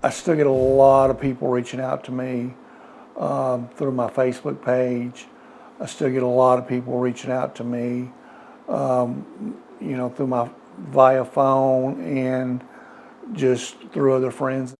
I still get a lot of people reaching out to me through my Facebook page. I still get a lot of people reaching out to me, through my via phone and just through other friends.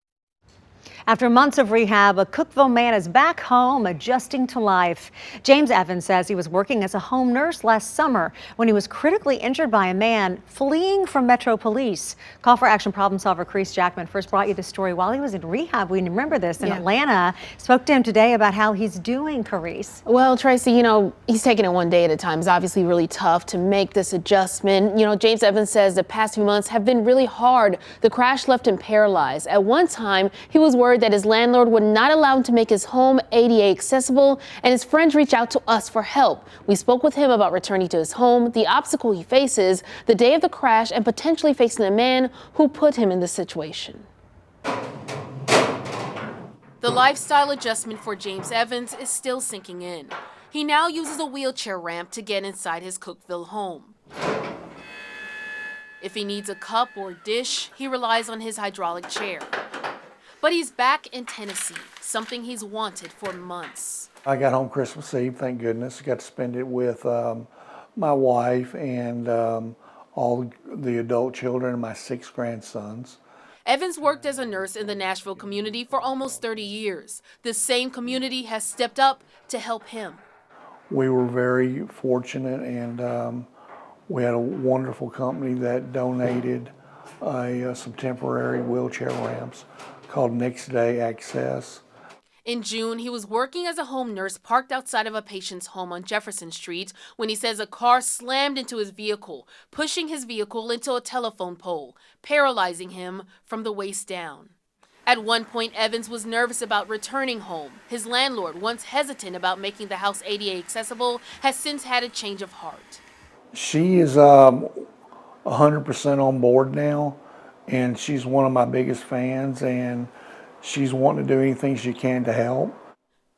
After months of rehab, a Cookville man is back home adjusting to life. James Evans says he was working as a home nurse last summer when he was critically injured by a man fleeing from Metro Police. Call for Action problem solver Carice Jackman first brought you the story while he was in rehab. We remember this in Atlanta. Spoke to him today about how he's doing, Carice. Well, Tracy, he's taking it one day at a time. It's obviously really tough to make this adjustment. James Evans says the past few months have been really hard. The crash left him paralyzed. At one time, he was worried that his landlord would not allow him to make his home ADA accessible, and his friends reached out to us for help. We spoke with him about returning to his home, the obstacle he faces, the day of the crash, and potentially facing the man who put him in this situation. The lifestyle adjustment for James Evans is still sinking in. He now uses a wheelchair ramp to get inside his Cookville home. If he needs a cup or dish, he relies on his hydraulic chair. But he's back in Tennessee, something he's wanted for months. I got home Christmas Eve, thank goodness. Got to spend it with my wife and all the adult children and my 6 grandsons. Evans worked as a nurse in the Nashville community for almost 30 years. This same community has stepped up to help him. We were very fortunate, and we had a wonderful company that donated some temporary wheelchair ramps called Next Day Access. In June, he was working as a home nurse parked outside of a patient's home on Jefferson Street when he says a car slammed into his vehicle, pushing his vehicle into a telephone pole, paralyzing him from the waist down. At one point, Evans was nervous about returning home. His landlord, once hesitant about making the house ADA accessible, has since had a change of heart. She is 100% on board now, and she's one of my biggest fans, and she's wanting to do anything she can to help.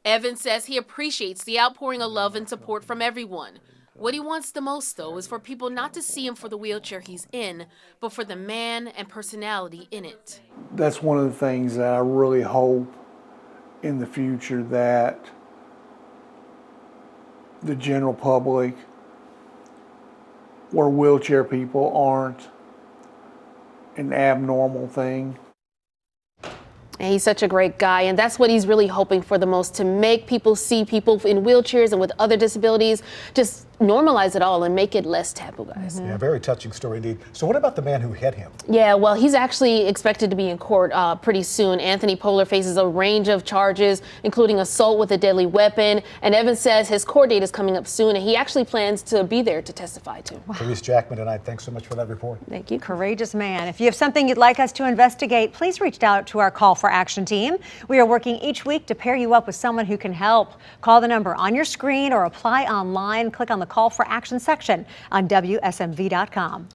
Evans says he appreciates the outpouring of love and support from everyone. What he wants the most, though, is for people not to see him for the wheelchair he's in, but for the man and personality in it. That's one of the things that I really hope in the future, that the general public, where wheelchair people aren't an abnormal thing. And he's such a great guy, and that's what he's really hoping for the most, to make people see people in wheelchairs and with other disabilities, just normalize it all and make it less taboo, guys. Yeah, very touching story indeed. So what about the man who hit him? Yeah, well, he's actually expected to be in court pretty soon. Anthony Poehler faces a range of charges, including assault with a deadly weapon. And Evans says his court date is coming up soon, and he actually plans to be there to testify to. Wow. Carice Jackman tonight, thanks so much for that report. Thank you. Courageous man. If you have something you'd like us to investigate, please reach out to our Call for Action team. We are working each week to pair you up with someone who can help. Call the number on your screen or apply online. Click on the Call for Action section on WSMV.com.